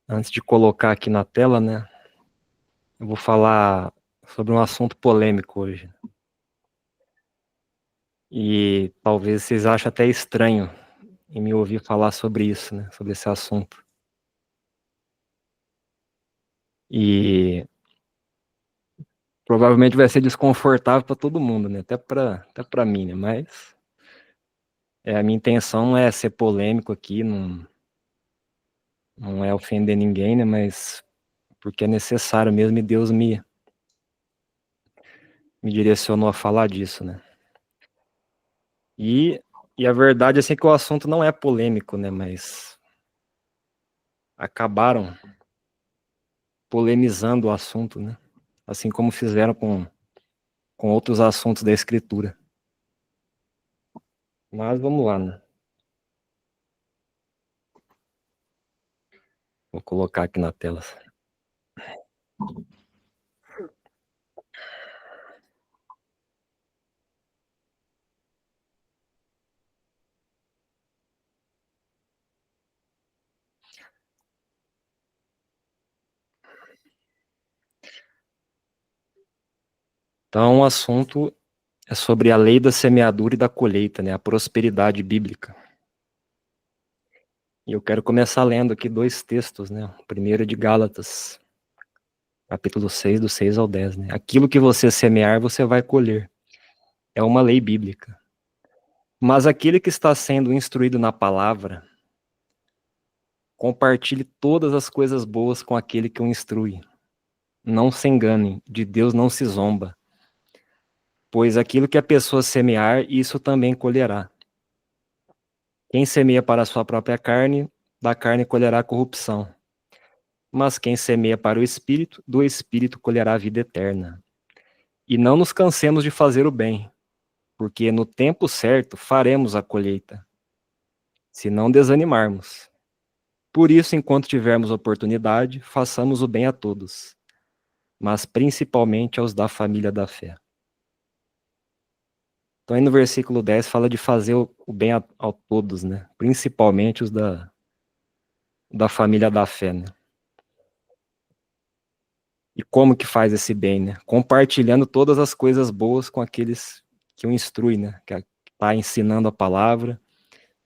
Antes de colocar aqui na tela, né, eu vou falar sobre um assunto polêmico hoje. E talvez vocês achem até estranho em me ouvir falar sobre isso, né, sobre esse assunto. E provavelmente vai ser desconfortável para todo mundo, né, até para mim, né, mas a minha intenção não é ser polêmico aqui, não é ofender ninguém, né, mas porque é necessário mesmo e Deus me direcionou a falar disso, né. E a verdade, assim, que o assunto não é polêmico, né, mas acabaram polemizando o assunto, né, assim como fizeram com outros assuntos da escritura. Mas vamos lá, né. Vou colocar aqui na tela. Então, o assunto é sobre a lei da semeadura e da colheita, né, a prosperidade bíblica. E eu quero começar lendo aqui 2 textos, né, o primeiro é de Gálatas, capítulo 6, do 6 ao 10, né. Aquilo que você semear, você vai colher. É uma lei bíblica. Mas aquele que está sendo instruído na palavra, compartilhe todas as coisas boas com aquele que o instrui. Não se engane, de Deus não se zomba. Pois aquilo que a pessoa semear, isso também colherá. Quem semeia para a sua própria carne, da carne colherá corrupção. Mas quem semeia para o Espírito, do Espírito colherá a vida eterna. E não nos cansemos de fazer o bem, porque no tempo certo faremos a colheita, se não desanimarmos. Por isso, enquanto tivermos oportunidade, façamos o bem a todos, mas principalmente aos da família da fé. Então aí no versículo 10 fala de fazer o bem a todos, né? Principalmente os da família da fé, né? E como que faz esse bem, né? Compartilhando todas as coisas boas com aqueles que o instruem, né? Que está ensinando a palavra.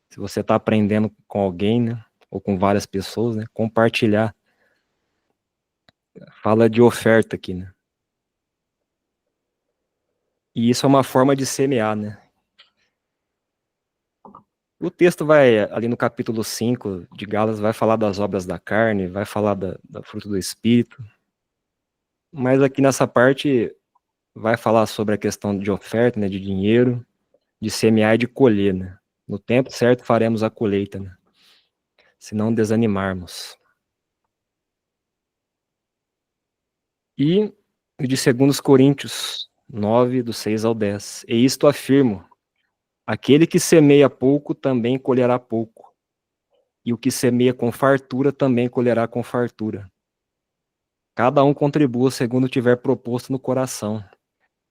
Se você está aprendendo com alguém, né? Ou com várias pessoas, né? Compartilhar. Fala de oferta aqui, né? E isso é uma forma de semear, né? O texto vai, ali no capítulo 5 de Gálatas, vai falar das obras da carne, vai falar da fruto do Espírito, mas aqui nessa parte vai falar sobre a questão de oferta, né, de dinheiro, de semear e de colher, né? No tempo certo faremos a colheita, né? Se não desanimarmos. E de 2 Coríntios 9, do 6 ao 10. E isto afirmo, aquele que semeia pouco também colherá pouco, e o que semeia com fartura também colherá com fartura. Cada um contribua segundo tiver proposto no coração,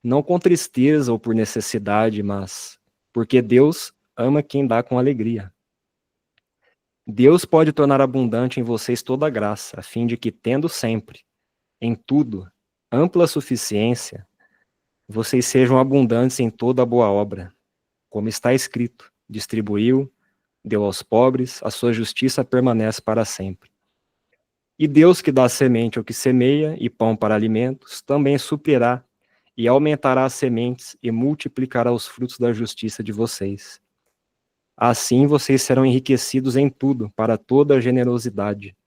não com tristeza ou por necessidade, mas porque Deus ama quem dá com alegria. Deus pode tornar abundante em vocês toda a graça, a fim de que, tendo sempre, em tudo, ampla suficiência, vocês sejam abundantes em toda a boa obra. Como está escrito, distribuiu, deu aos pobres, a sua justiça permanece para sempre. E Deus que dá semente ao que semeia e pão para alimentos, também suprirá e aumentará as sementes e multiplicará os frutos da justiça de vocês. Assim vocês serão enriquecidos em tudo, para toda a generosidade,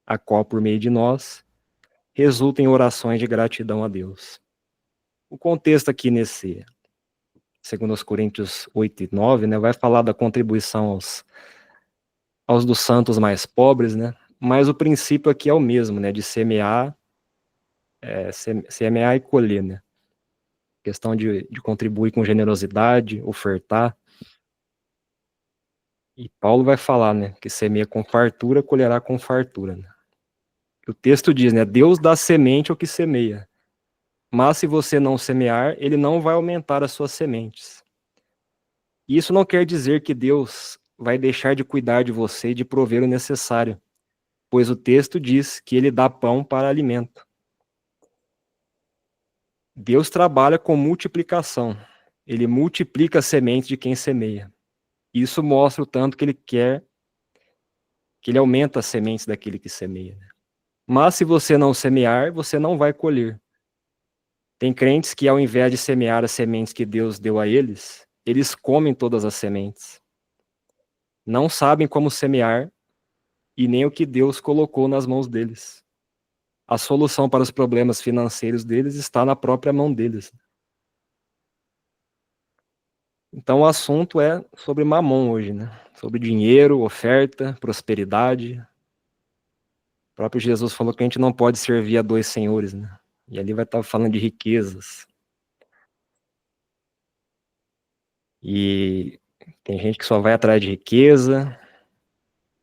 a qual, por meio de nós, resulta em orações de gratidão a Deus. O contexto aqui nesse 2 Coríntios 8 e 9, né, vai falar da contribuição aos dos santos mais pobres, né, mas o princípio aqui é o mesmo, né, de semear e colher, né, questão de contribuir com generosidade, ofertar. E Paulo vai falar, né, que semeia com fartura, colherá com fartura, né. O texto diz, né, Deus dá semente ao que semeia, mas se você não semear, ele não vai aumentar as suas sementes. Isso não quer dizer que Deus vai deixar de cuidar de você e de prover o necessário, pois o texto diz que ele dá pão para alimento. Deus trabalha com multiplicação. Ele multiplica a semente de quem semeia. Isso mostra o tanto que ele quer, que ele aumenta as sementes daquele que semeia. Mas se você não semear, você não vai colher. Tem crentes que, ao invés de semear as sementes que Deus deu a eles, eles comem todas as sementes. Não sabem como semear e nem o que Deus colocou nas mãos deles. A solução para os problemas financeiros deles está na própria mão deles. Então o assunto é sobre mamon hoje, né? Sobre dinheiro, oferta, prosperidade. O próprio Jesus falou que a gente não pode servir a dois senhores, né? E ali vai estar falando de riquezas. E tem gente que só vai atrás de riqueza,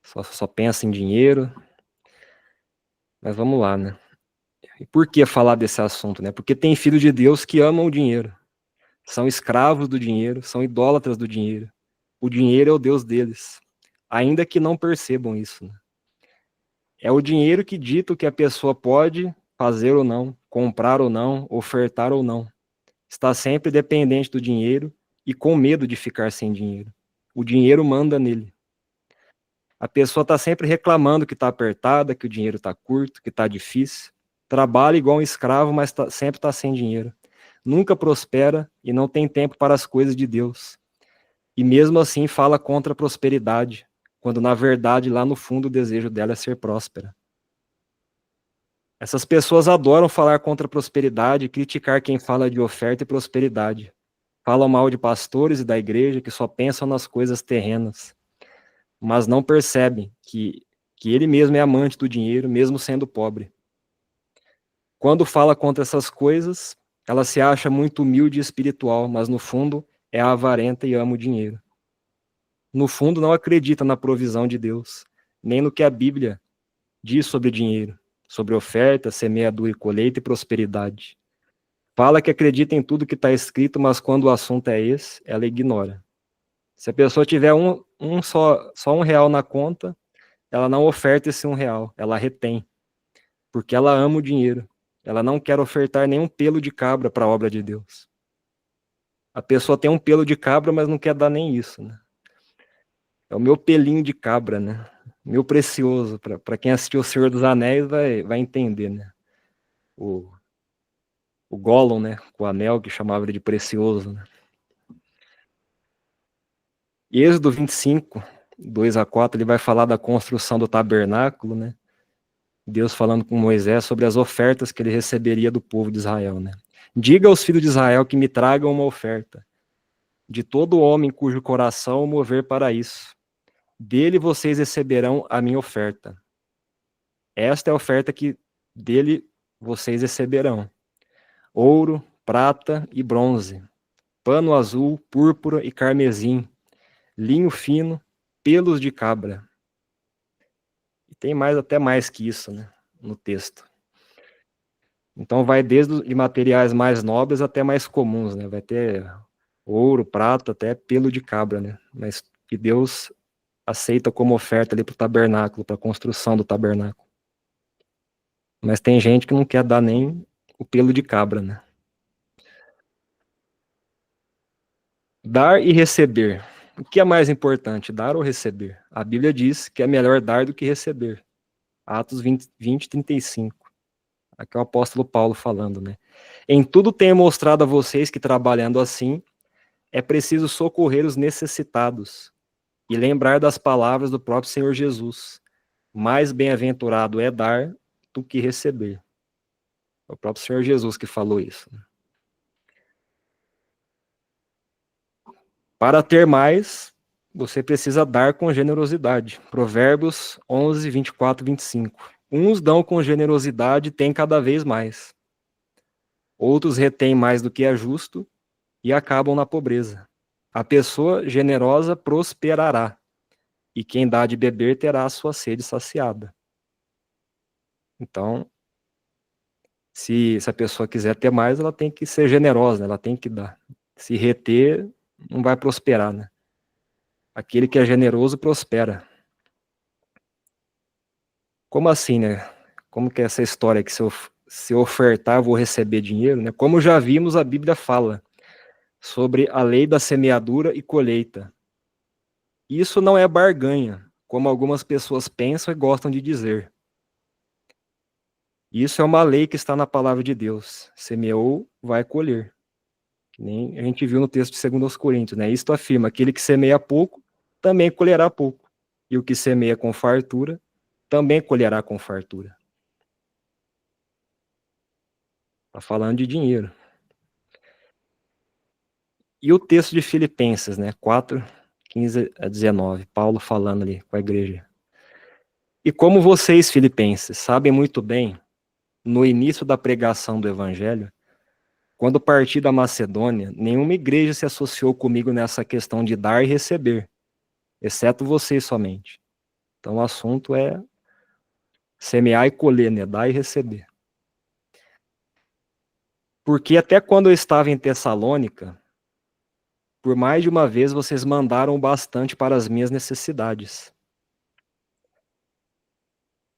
só pensa em dinheiro. Mas vamos lá, né? E por que falar desse assunto, né? Porque tem filhos de Deus que amam o dinheiro. São escravos do dinheiro, são idólatras do dinheiro. O dinheiro é o Deus deles, ainda que não percebam isso, né? É o dinheiro que dita o que a pessoa pode fazer ou não, comprar ou não, ofertar ou não. Está sempre dependente do dinheiro e com medo de ficar sem dinheiro. O dinheiro manda nele. A pessoa está sempre reclamando que está apertada, que o dinheiro está curto, que está difícil. Trabalha igual um escravo, mas sempre está sem dinheiro. Nunca prospera e não tem tempo para as coisas de Deus. E mesmo assim fala contra a prosperidade, quando na verdade lá no fundo o desejo dela é ser próspera. Essas pessoas adoram falar contra a prosperidade e criticar quem fala de oferta e prosperidade. Falam mal de pastores e da igreja que só pensam nas coisas terrenas, mas não percebem que ele mesmo é amante do dinheiro, mesmo sendo pobre. Quando fala contra essas coisas, ela se acha muito humilde e espiritual, mas no fundo é avarenta e ama o dinheiro. No fundo não acredita na provisão de Deus, nem no que a Bíblia diz sobre dinheiro, sobre oferta, semeadura e colheita e prosperidade. Fala que acredita em tudo que está escrito, mas quando o assunto é esse, ela ignora. Se a pessoa tiver só R$ 1 na conta, ela não oferta esse R$ 1, ela retém, porque ela ama o dinheiro. Ela não quer ofertar nenhum pelo de cabra para a obra de Deus. A pessoa tem um pelo de cabra, mas não quer dar nem isso, né? É o meu pelinho de cabra, né? Meu precioso. Para quem assistiu O Senhor dos Anéis vai entender, né? O Gollum, né? Com o anel que chamava ele de precioso, né? E Êxodo 25, 2-4, ele vai falar da construção do tabernáculo, né? Deus falando com Moisés sobre as ofertas que ele receberia do povo de Israel, né? Diga aos filhos de Israel que me tragam uma oferta, de todo homem cujo coração mover para isso. Dele vocês receberão a minha oferta. Esta é a oferta que dele vocês receberão: ouro, prata e bronze, pano azul, púrpura e carmesim, linho fino, pelos de cabra. E tem até mais que isso, né, no texto. Então vai desde de materiais mais nobres até mais comuns, né? Vai ter ouro, prata, até pelo de cabra, né? Mas que Deus aceita como oferta ali para o tabernáculo, para a construção do tabernáculo. Mas tem gente que não quer dar nem o pelo de cabra, né? Dar e receber. O que é mais importante, dar ou receber? A Bíblia diz que é melhor dar do que receber. Atos 20, 35. Aqui é o apóstolo Paulo falando, né? Em tudo tenho mostrado a vocês que trabalhando assim, é preciso socorrer os necessitados e lembrar das palavras do próprio Senhor Jesus. Mais bem-aventurado é dar do que receber. É o próprio Senhor Jesus que falou isso. Para ter mais, você precisa dar com generosidade. Provérbios 11, 24, 25. Uns dão com generosidade e têm cada vez mais. Outros retêm mais do que é justo e acabam na pobreza. A pessoa generosa prosperará, e quem dá de beber terá a sua sede saciada. Então, se a pessoa quiser ter mais, ela tem que ser generosa, né? Ela tem que dar. Se reter, não vai prosperar, né? Aquele que é generoso prospera. Como assim, né? Como que é essa história que se eu ofertar, eu vou receber dinheiro, né? Como já vimos, a Bíblia fala sobre a lei da semeadura e colheita. Isso não é barganha, como algumas pessoas pensam e gostam de dizer. Isso é uma lei que está na palavra de Deus. Semeou, vai colher. Que nem a gente viu no texto de 2 Coríntios, né? Isto afirma: aquele que semeia pouco, também colherá pouco. E o que semeia com fartura, também colherá com fartura. Está falando de dinheiro. E o texto de Filipenses, né? 4, 15 a 19. Paulo falando ali com a igreja. E como vocês, filipenses, sabem muito bem, no início da pregação do evangelho, quando parti da Macedônia, nenhuma igreja se associou comigo nessa questão de dar e receber, exceto vocês somente. Então o assunto é semear e colher, né? Dar e receber. Porque até quando eu estava em Tessalônica, por mais de uma vez vocês mandaram bastante para as minhas necessidades.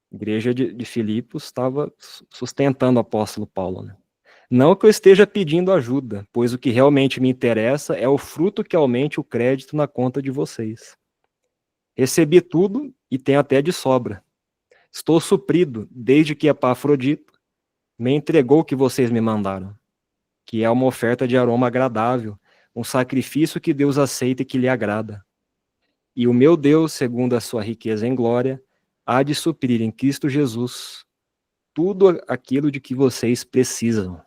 A igreja de Filipos estava sustentando o apóstolo Paulo, né? Não que eu esteja pedindo ajuda, pois o que realmente me interessa é o fruto que aumente o crédito na conta de vocês. Recebi tudo e tenho até de sobra. Estou suprido desde que Epafrodito me entregou o que vocês me mandaram, que é uma oferta de aroma agradável, um sacrifício que Deus aceita e que lhe agrada. E o meu Deus, segundo a sua riqueza em glória, há de suprir em Cristo Jesus tudo aquilo de que vocês precisam.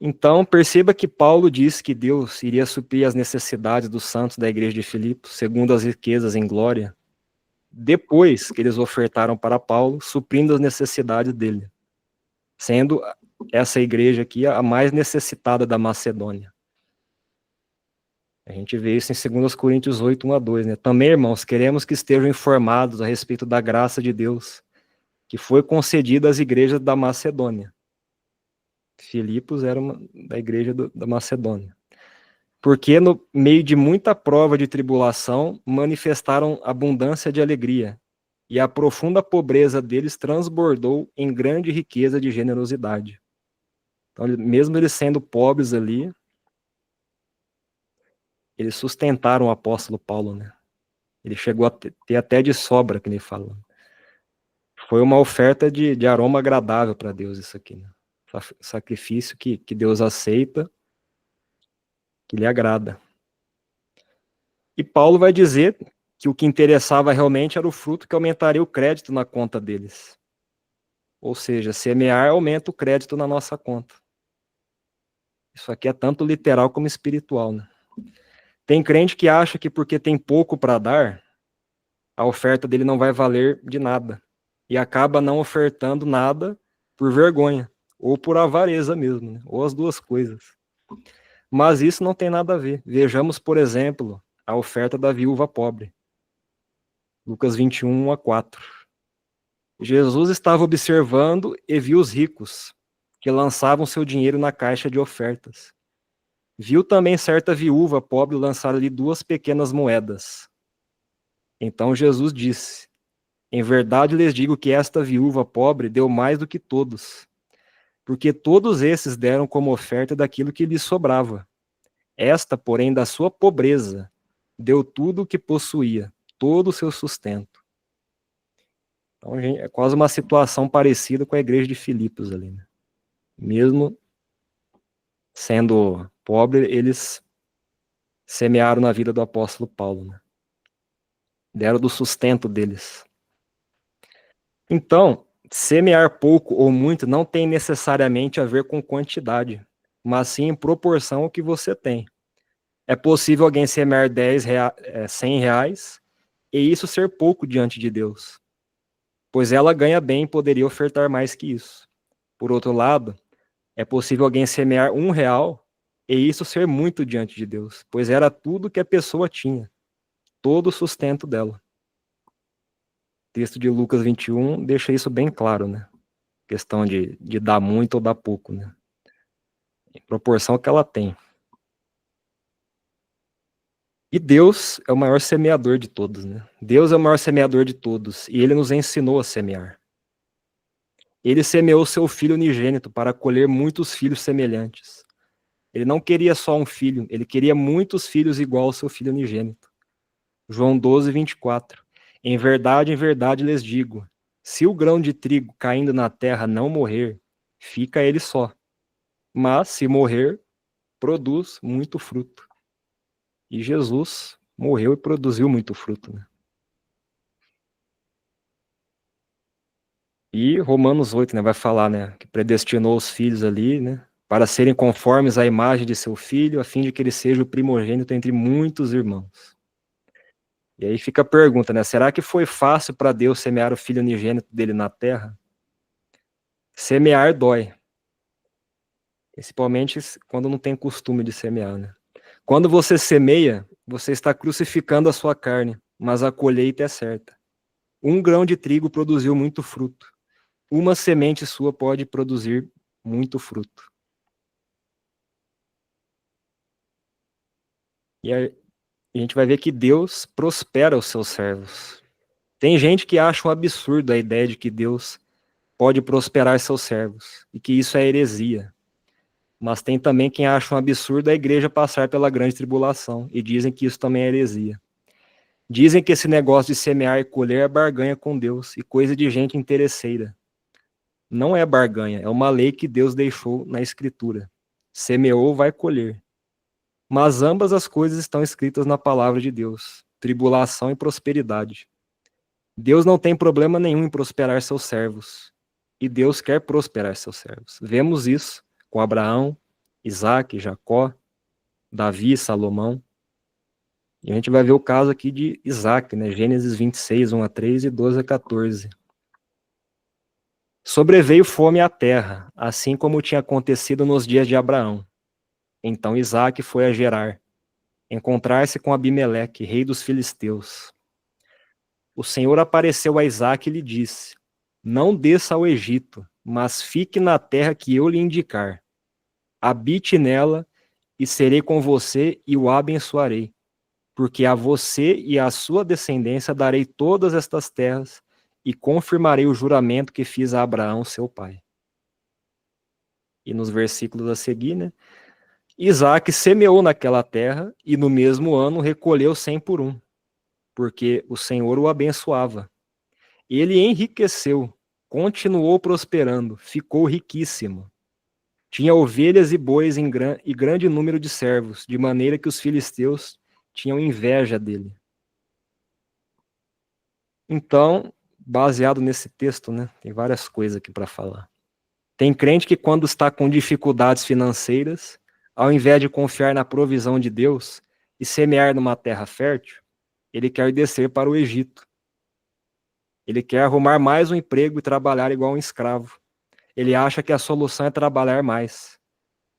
Então, perceba que Paulo diz que Deus iria suprir as necessidades dos santos da igreja de Filipos, segundo as riquezas em glória, depois que eles ofertaram para Paulo, suprindo as necessidades dele, sendo essa igreja aqui a mais necessitada da Macedônia. A gente vê isso em 2 Coríntios 8, 1 a 2, né? Também, irmãos, queremos que estejam informados a respeito da graça de Deus, que foi concedida às igrejas da Macedônia. Filipos era da igreja da Macedônia. Porque no meio de muita prova de tribulação, manifestaram abundância de alegria, e a profunda pobreza deles transbordou em grande riqueza de generosidade. Então, mesmo eles sendo pobres ali, eles sustentaram o apóstolo Paulo, né? Ele chegou a ter até de sobra, que ele fala. Foi uma oferta de aroma agradável para Deus isso aqui, né? Sacrifício que Deus aceita, que lhe agrada. E Paulo vai dizer que o que interessava realmente era o fruto que aumentaria o crédito na conta deles. Ou seja, semear aumenta o crédito na nossa conta. Isso aqui é tanto literal como espiritual, né? Tem crente que acha que porque tem pouco para dar, a oferta dele não vai valer de nada. E acaba não ofertando nada por vergonha, ou por avareza mesmo, né? Ou as duas coisas. Mas isso não tem nada a ver. Vejamos, por exemplo, a oferta da viúva pobre. Lucas 21, 1 a 4. Jesus estava observando e viu os ricos, que lançavam seu dinheiro na caixa de ofertas. Viu também certa viúva pobre lançar ali 2 pequenas moedas. Então Jesus disse: em verdade lhes digo que esta viúva pobre deu mais do que todos, porque todos esses deram como oferta daquilo que lhes sobrava. Esta, porém, da sua pobreza, deu tudo o que possuía, todo o seu sustento. Então, gente, é quase uma situação parecida com a igreja de Filipos ali, né? Mesmo sendo pobre, eles semearam na vida do apóstolo Paulo, né? Deram do sustento deles. Então, semear pouco ou muito não tem necessariamente a ver com quantidade, mas sim em proporção ao que você tem. É possível alguém semear 100 reais e isso ser pouco diante de Deus, pois ela ganha bem e poderia ofertar mais que isso. Por outro lado, é possível alguém semear 1 real e isso ser muito diante de Deus, pois era tudo que a pessoa tinha, todo o sustento dela. O texto de Lucas 21 deixa isso bem claro, né? Questão de dar muito ou dar pouco, né? Em proporção que ela tem. E Deus é o maior semeador de todos, né? Deus é o maior semeador de todos, e ele nos ensinou a semear. Ele semeou seu filho unigênito para colher muitos filhos semelhantes. Ele não queria só um filho, ele queria muitos filhos igual ao seu filho unigênito. João 12, 24. Em verdade lhes digo, se o grão de trigo caindo na terra não morrer, fica ele só. Mas, se morrer, produz muito fruto. E Jesus morreu e produziu muito fruto, né? E Romanos 8, né, vai falar, né, que predestinou os filhos ali, né, para serem conformes à imagem de seu filho, a fim de que ele seja o primogênito entre muitos irmãos. E aí fica a pergunta, né, será que foi fácil para Deus semear o filho unigênito dele na terra? Semear dói, principalmente quando não tem costume de semear, né? Quando você semeia, você está crucificando a sua carne, mas a colheita é certa. Um grão de trigo produziu muito fruto. Uma semente sua pode produzir muito fruto. E a gente vai ver que Deus prospera os seus servos. Tem gente que acha um absurdo a ideia de que Deus pode prosperar seus servos, e que isso é heresia. Mas tem também quem acha um absurdo a igreja passar pela grande tribulação, e dizem que isso também é heresia. Dizem que esse negócio de semear e colher é barganha com Deus, e coisa de gente interesseira. Não é barganha, é uma lei que Deus deixou na Escritura. Semeou, vai colher. Mas ambas as coisas estão escritas na palavra de Deus, tribulação e prosperidade. Deus não tem problema nenhum em prosperar seus servos. E Deus quer prosperar seus servos. Vemos isso com Abraão, Isaac, Jacó, Davi, Salomão. E a gente vai ver o caso aqui de Isaac, né? Gênesis 26, 1 a 3 e 12 a 14. Sobreveio fome à terra, assim como tinha acontecido nos dias de Abraão. Então Isaac foi a Gerar, encontrar-se com Abimeleque, rei dos filisteus. O Senhor apareceu a Isaac e lhe disse: não desça ao Egito, mas fique na terra que eu lhe indicar. Habite nela, e serei com você e o abençoarei. Porque a você e à sua descendência darei todas estas terras, e confirmarei o juramento que fiz a Abraão, seu pai. E nos versículos a seguir, né? Isaac semeou naquela terra, e no mesmo ano recolheu 100 por um, porque o Senhor o abençoava. Ele enriqueceu, continuou prosperando, ficou riquíssimo. Tinha ovelhas e bois e grande número de servos, de maneira que os filisteus tinham inveja dele. Então, baseado nesse texto, né, tem várias coisas aqui para falar. Tem crente que quando está com dificuldades financeiras, ao invés de confiar na provisão de Deus e semear numa terra fértil, ele quer descer para o Egito. Ele quer arrumar mais um emprego e trabalhar igual um escravo. Ele acha que a solução é trabalhar mais.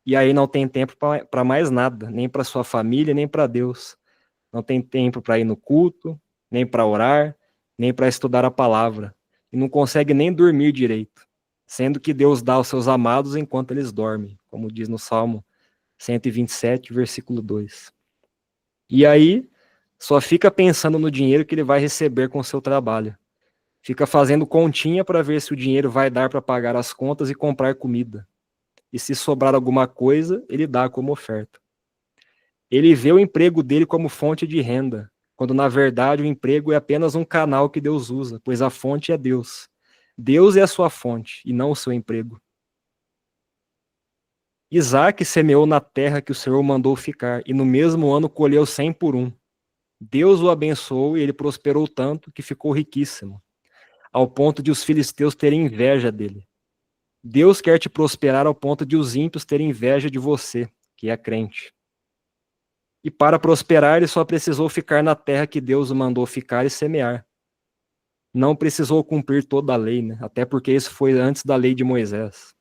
E aí não tem tempo para mais nada, nem para sua família, nem para Deus. Não tem tempo para ir no culto, nem para orar, nem para estudar a palavra. E não consegue nem dormir direito, sendo que Deus dá aos seus amados enquanto eles dormem, como diz no Salmo 127, versículo 2. E aí só fica pensando no dinheiro que ele vai receber com o seu trabalho. Fica fazendo continha para ver se o dinheiro vai dar para pagar as contas e comprar comida. E se sobrar alguma coisa, ele dá como oferta. Ele vê o emprego dele como fonte de renda, quando na verdade o emprego é apenas um canal que Deus usa, pois a fonte é Deus. Deus é a sua fonte e não o seu emprego. Isaac semeou na terra que o Senhor mandou ficar, e no mesmo ano colheu 100 por um. Deus o abençoou e ele prosperou tanto que ficou riquíssimo, ao ponto de os filisteus terem inveja dele. Deus quer te prosperar ao ponto de os ímpios terem inveja de você, que é crente. E para prosperar, ele só precisou ficar na terra que Deus o mandou ficar e semear. Não precisou cumprir toda a lei, né? Até porque isso foi antes da lei de Moisés.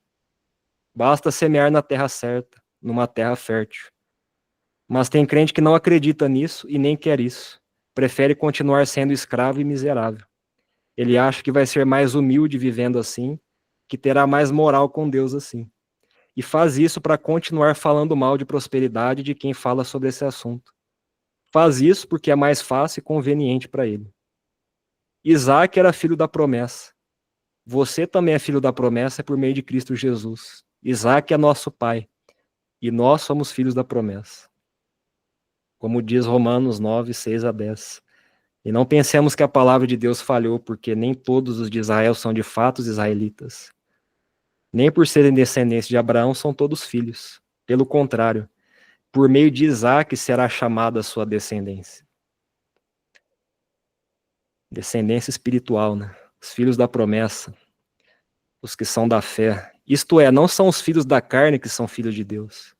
Basta semear na terra certa, numa terra fértil. Mas tem crente que não acredita nisso e nem quer isso. Prefere continuar sendo escravo e miserável. Ele acha que vai ser mais humilde vivendo assim, que terá mais moral com Deus assim. E faz isso para continuar falando mal de prosperidade de quem fala sobre esse assunto. Faz isso porque é mais fácil e conveniente para ele. Isaac era filho da promessa. Você também é filho da promessa por meio de Cristo Jesus. Isaac é nosso pai. E nós somos filhos da promessa. Como diz Romanos 9, 6 a 10. E não pensemos que a palavra de Deus falhou, porque nem todos os de Israel são de fato os israelitas. Nem por serem descendentes de Abraão são todos filhos. Pelo contrário, por meio de Isaac será chamada a sua descendência. Descendência espiritual, né? Os filhos da promessa, os que são da fé. Isto é, não são os filhos da carne que são filhos de Deus,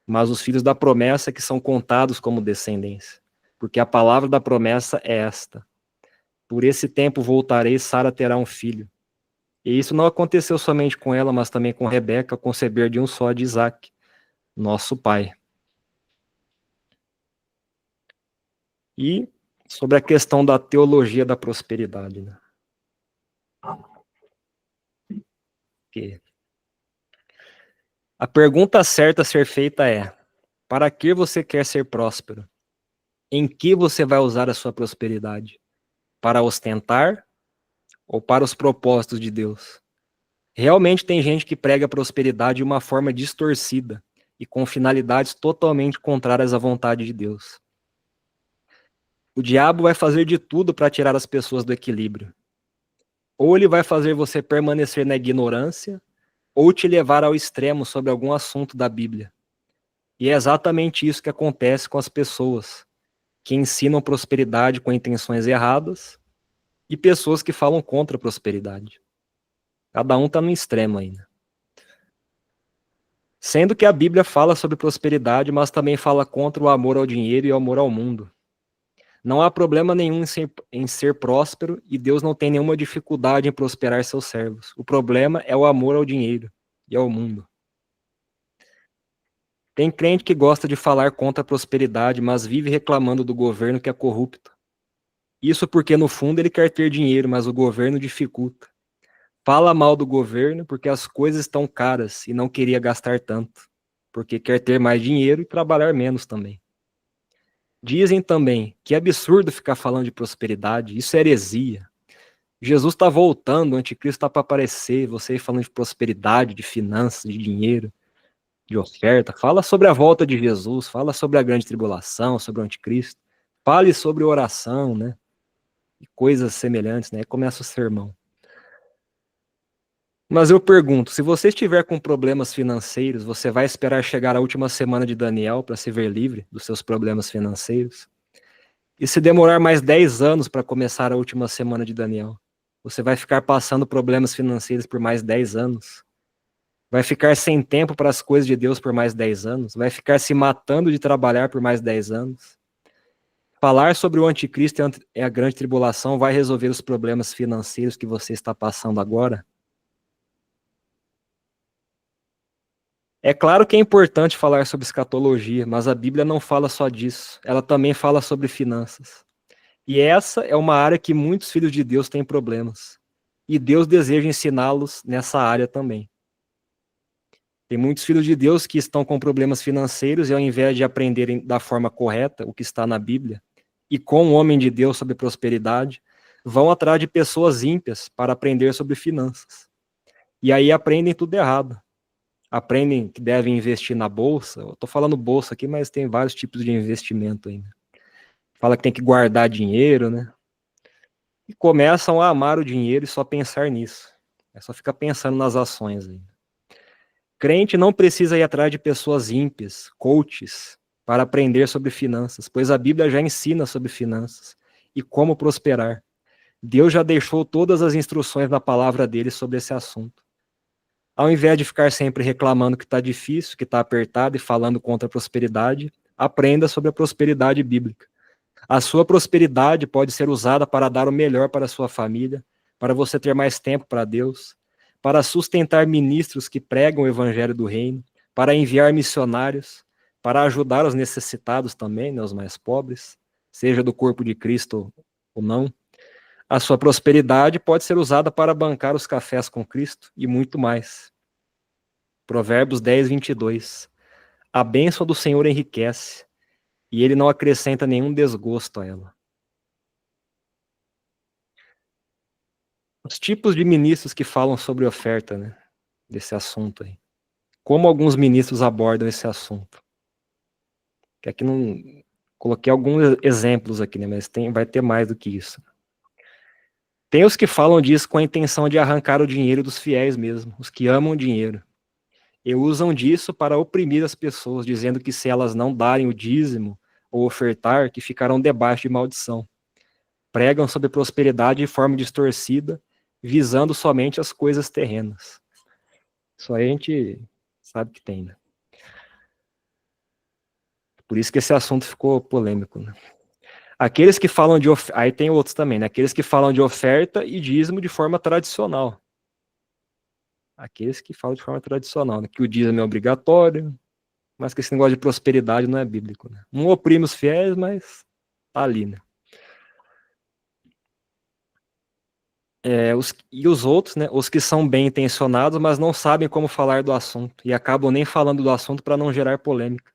mas os filhos da promessa que são contados como descendência. Porque a palavra da promessa é esta: por esse tempo voltarei e Sara terá um filho. E isso não aconteceu somente com ela, mas também com Rebeca, ao conceber de um só de Isaac, nosso pai. E sobre a questão da teologia da prosperidade, né? Que a pergunta certa a ser feita é: para que você quer ser próspero? Em que você vai usar a sua prosperidade? Para ostentar ou para os propósitos de Deus? Realmente tem gente que prega prosperidade de uma forma distorcida e com finalidades totalmente contrárias à vontade de Deus. O diabo vai fazer de tudo para tirar as pessoas do equilíbrio. Ou ele vai fazer você permanecer na ignorância, ou te levar ao extremo sobre algum assunto da Bíblia. E é exatamente isso que acontece com as pessoas que ensinam prosperidade com intenções erradas e pessoas que falam contra a prosperidade. Cada um está no extremo ainda. Sendo que a Bíblia fala sobre prosperidade, mas também fala contra o amor ao dinheiro e o amor ao mundo. Não há problema nenhum em ser próspero e Deus não tem nenhuma dificuldade em prosperar seus servos. O problema é o amor ao dinheiro e ao mundo. Tem crente que gosta de falar contra a prosperidade, mas vive reclamando do governo que é corrupto. Isso porque, no fundo, ele quer ter dinheiro, mas o governo dificulta. Fala mal do governo porque as coisas estão caras e não queria gastar tanto, porque quer ter mais dinheiro e trabalhar menos também. Dizem também que é absurdo ficar falando de prosperidade, isso é heresia. Jesus está voltando, o anticristo está para aparecer, você aí falando de prosperidade, de finanças, de dinheiro, de oferta. Fala sobre a volta de Jesus, fala sobre a grande tribulação, sobre o anticristo. Fale sobre oração, né? E coisas semelhantes, né? Começa o sermão. Mas eu pergunto, se você estiver com problemas financeiros, você vai esperar chegar a última semana de Daniel para se ver livre dos seus problemas financeiros? E se demorar mais 10 anos para começar a última semana de Daniel? Você vai ficar passando problemas financeiros por mais 10 anos? Vai ficar sem tempo para as coisas de Deus por mais 10 anos? Vai ficar se matando de trabalhar por mais 10 anos? Falar sobre o anticristo e a grande tribulação vai resolver os problemas financeiros que você está passando agora? É claro que é importante falar sobre escatologia, mas a Bíblia não fala só disso. Ela também fala sobre finanças. E essa é uma área que muitos filhos de Deus têm problemas. E Deus deseja ensiná-los nessa área também. Tem muitos filhos de Deus que estão com problemas financeiros e ao invés de aprenderem da forma correta o que está na Bíblia, e com o homem de Deus sobre prosperidade, vão atrás de pessoas ímpias para aprender sobre finanças. E aí aprendem tudo errado. Aprendem que devem investir na bolsa. Eu estou falando bolsa aqui, mas tem vários tipos de investimento ainda. Fala que tem que guardar dinheiro, né? E começam a amar o dinheiro e só pensar nisso. É só ficar pensando nas ações ainda. Crente não precisa ir atrás de pessoas ímpias, coaches, para aprender sobre finanças, pois a Bíblia já ensina sobre finanças e como prosperar. Deus já deixou todas as instruções na palavra dele sobre esse assunto. Ao invés de ficar sempre reclamando que está difícil, que está apertado e falando contra a prosperidade, aprenda sobre a prosperidade bíblica. A sua prosperidade pode ser usada para dar o melhor para a sua família, para você ter mais tempo para Deus, para sustentar ministros que pregam o evangelho do reino, para enviar missionários, para ajudar os necessitados também, né, os mais pobres, seja do corpo de Cristo ou não. A sua prosperidade pode ser usada para bancar os cafés com Cristo e muito mais. Provérbios 10, 22. A bênção do Senhor enriquece, e ele não acrescenta nenhum desgosto a ela. Os tipos de ministros que falam sobre oferta, né, desse assunto aí. Como alguns ministros abordam esse assunto. Que aqui não coloquei alguns exemplos aqui, né, mas vai ter mais do que isso. Tem os que falam disso com a intenção de arrancar o dinheiro dos fiéis mesmo, os que amam o dinheiro. E usam disso para oprimir as pessoas, dizendo que se elas não darem o dízimo ou ofertar, que ficarão debaixo de maldição. Pregam sobre prosperidade de forma distorcida, visando somente as coisas terrenas. Isso aí a gente sabe que tem, né? Por isso que esse assunto ficou polêmico, né? Aqueles que falam de aí tem outros também, né? Aqueles que falam de oferta e dízimo de forma tradicional. Aqueles que falam de forma tradicional, né? Que o dízimo é obrigatório, mas que esse negócio de prosperidade não é bíblico, né? Um oprime os fiéis, mas tá ali, né? E os outros, né? Os que são bem intencionados, mas não sabem como falar do assunto e acabam nem falando do assunto para não gerar polêmica.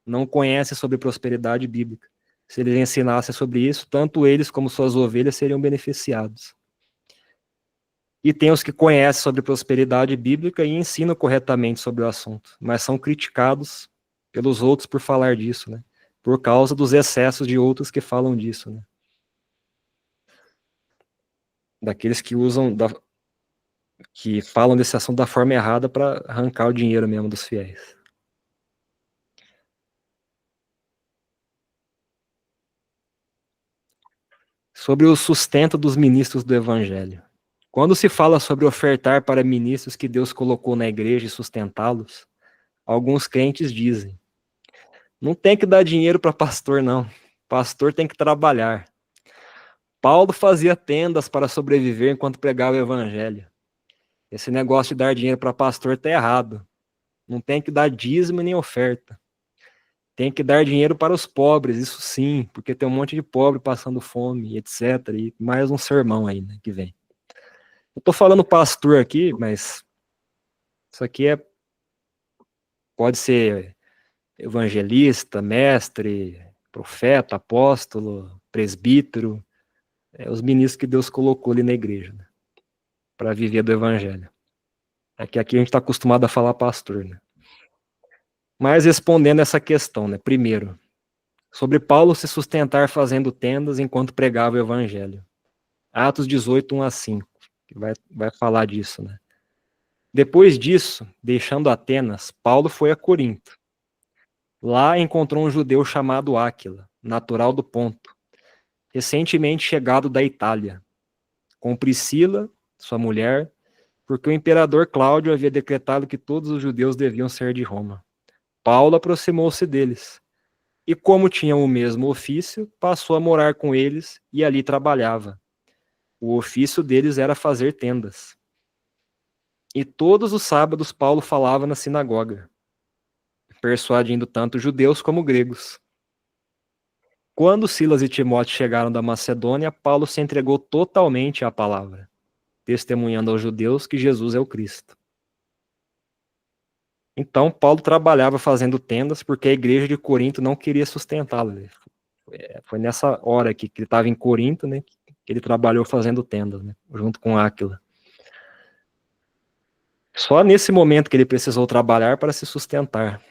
Não conhecem sobre prosperidade bíblica. Se eles ensinassem sobre isso, tanto eles como suas ovelhas seriam beneficiados. E tem os que conhecem sobre prosperidade bíblica e ensinam corretamente sobre o assunto, mas são criticados pelos outros por falar disso, né? Por causa dos excessos de outros que falam disso, né? Daqueles que que falam desse assunto da forma errada para arrancar o dinheiro mesmo dos fiéis. Sobre o sustento dos ministros do evangelho. Quando se fala sobre ofertar para ministros que Deus colocou na igreja e sustentá-los, alguns crentes dizem: não tem que dar dinheiro para pastor, não. Pastor tem que trabalhar. Paulo fazia tendas para sobreviver enquanto pregava o evangelho. Esse negócio de dar dinheiro para pastor está errado. Não tem que dar dízimo nem oferta. Tem que dar dinheiro para os pobres, isso sim, porque tem um monte de pobre passando fome, etc. E mais um sermão aí, né, que vem. Eu tô falando pastor aqui, mas isso aqui pode ser evangelista, mestre, profeta, apóstolo, presbítero, os ministros que Deus colocou ali na igreja, né, para viver do evangelho. É que aqui a gente está acostumado a falar pastor, né? Mas respondendo essa questão, né? Primeiro, sobre Paulo se sustentar fazendo tendas enquanto pregava o evangelho. Atos 18, 1 a 5, que vai falar disso, né? Depois disso, deixando Atenas, Paulo foi a Corinto. Lá encontrou um judeu chamado Áquila, natural do Ponto, recentemente chegado da Itália, com Priscila, sua mulher, porque o imperador Cláudio havia decretado que todos os judeus deviam ser de Roma. Paulo aproximou-se deles, e como tinham o mesmo ofício, passou a morar com eles e ali trabalhava. O ofício deles era fazer tendas. E todos os sábados Paulo falava na sinagoga, persuadindo tanto judeus como gregos. Quando Silas e Timóteo chegaram da Macedônia, Paulo se entregou totalmente à palavra, testemunhando aos judeus que Jesus é o Cristo. Então, Paulo trabalhava fazendo tendas porque a igreja de Corinto não queria sustentá-lo. Foi nessa hora que ele estava em Corinto, né, que ele trabalhou fazendo tendas, né, junto com Áquila. Só nesse momento que ele precisou trabalhar para se sustentar.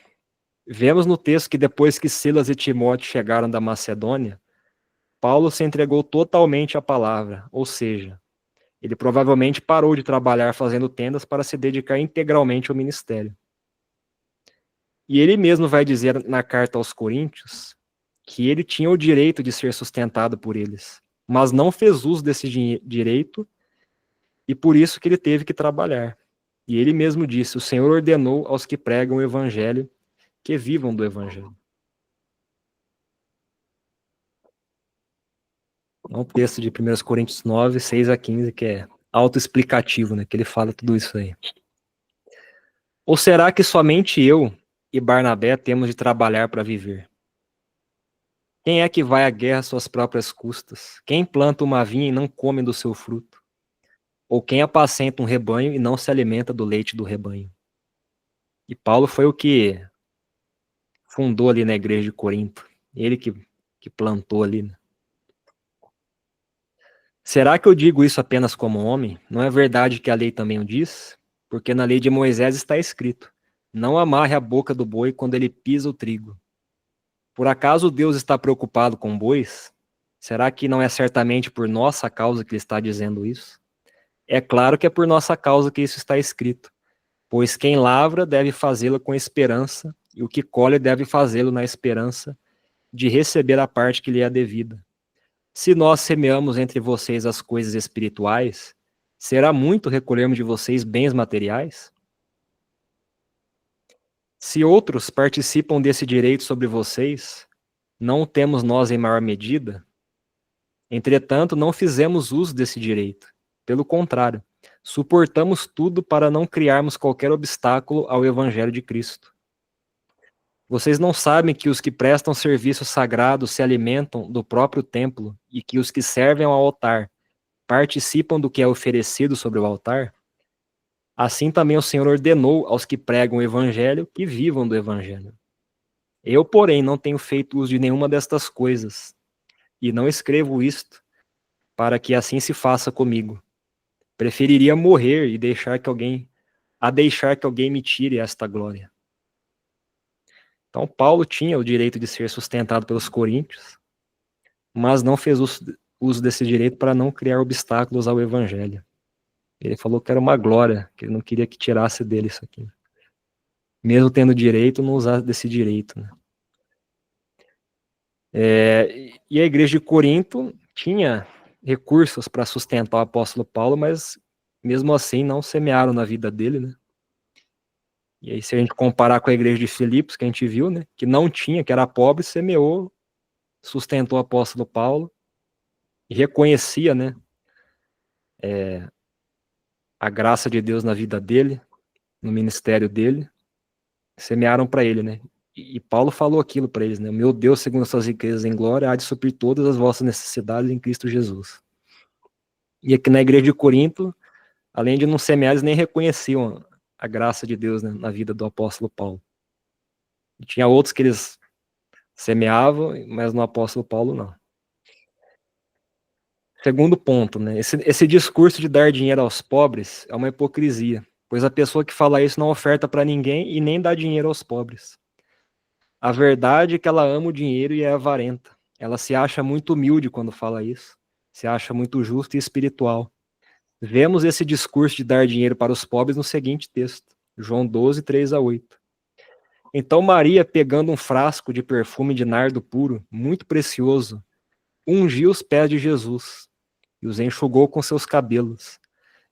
Vemos no texto que depois que Silas e Timóteo chegaram da Macedônia, Paulo se entregou totalmente à palavra, ou seja, ele provavelmente parou de trabalhar fazendo tendas para se dedicar integralmente ao ministério. E ele mesmo vai dizer na carta aos Coríntios que ele tinha o direito de ser sustentado por eles, mas não fez uso desse direito e por isso que ele teve que trabalhar. E ele mesmo disse: o Senhor ordenou aos que pregam o evangelho que vivam do evangelho. É um texto de 1 Coríntios 9, 6 a 15, que é autoexplicativo, né? Que ele fala tudo isso aí. Ou será que somente eu e Barnabé temos de trabalhar para viver? Quem é que vai à guerra às suas próprias custas? Quem planta uma vinha e não come do seu fruto? Ou quem apacenta um rebanho e não se alimenta do leite do rebanho? E Paulo foi o que fundou ali na igreja de Corinto. Ele que plantou ali, né? Será que eu digo isso apenas como homem? Não é verdade que a lei também o diz? Porque na lei de Moisés está escrito: não amarre a boca do boi quando ele pisa o trigo. Por acaso Deus está preocupado com bois? Será que não é certamente por nossa causa que ele está dizendo isso? É claro que é por nossa causa que isso está escrito, pois quem lavra deve fazê-lo com esperança, e o que colhe deve fazê-lo na esperança de receber a parte que lhe é devida. Se nós semeamos entre vocês as coisas espirituais, será muito recolhermos de vocês bens materiais? Se outros participam desse direito sobre vocês, não o temos nós em maior medida? Entretanto, não fizemos uso desse direito. Pelo contrário, suportamos tudo para não criarmos qualquer obstáculo ao Evangelho de Cristo. Vocês não sabem que os que prestam serviço sagrado se alimentam do próprio templo e que os que servem ao altar participam do que é oferecido sobre o altar? Assim também o Senhor ordenou aos que pregam o Evangelho que vivam do Evangelho. Eu, porém, não tenho feito uso de nenhuma destas coisas, e não escrevo isto para que assim se faça comigo. Preferiria morrer e deixar que alguém me tire esta glória. Então Paulo tinha o direito de ser sustentado pelos coríntios, mas não fez uso desse direito para não criar obstáculos ao evangelho. Ele falou que era uma glória, que ele não queria que tirasse dele isso aqui. Mesmo tendo direito, não usar desse direito, né? E a igreja de Corinto tinha recursos para sustentar o apóstolo Paulo, mas mesmo assim não semearam na vida dele, né? E aí, se a gente comparar com a igreja de Filipos, que a gente viu, né, que não tinha, que era pobre, semeou, sustentou o apóstolo Paulo e reconhecia, né, a graça de Deus na vida dele, no ministério dele, semearam para ele, né? E Paulo falou aquilo para eles, né? Meu Deus, segundo as suas riquezas em glória, há de suprir todas as vossas necessidades em Cristo Jesus. E aqui na igreja de Corinto, além de não semear, eles nem reconheciam a graça de Deus, né, na vida do apóstolo Paulo. E tinha outros que eles semeavam, mas no apóstolo Paulo não. Segundo ponto, né? Esse discurso de dar dinheiro aos pobres é uma hipocrisia, pois a pessoa que fala isso não oferta para ninguém e nem dá dinheiro aos pobres. A verdade é que ela ama o dinheiro e é avarenta. Ela se acha muito humilde quando fala isso, se acha muito justa e espiritual. Vemos esse discurso de dar dinheiro para os pobres no seguinte texto, João 12, 3-8. Então Maria, pegando um frasco de perfume de nardo puro, muito precioso, ungiu os pés de Jesus e os enxugou com seus cabelos.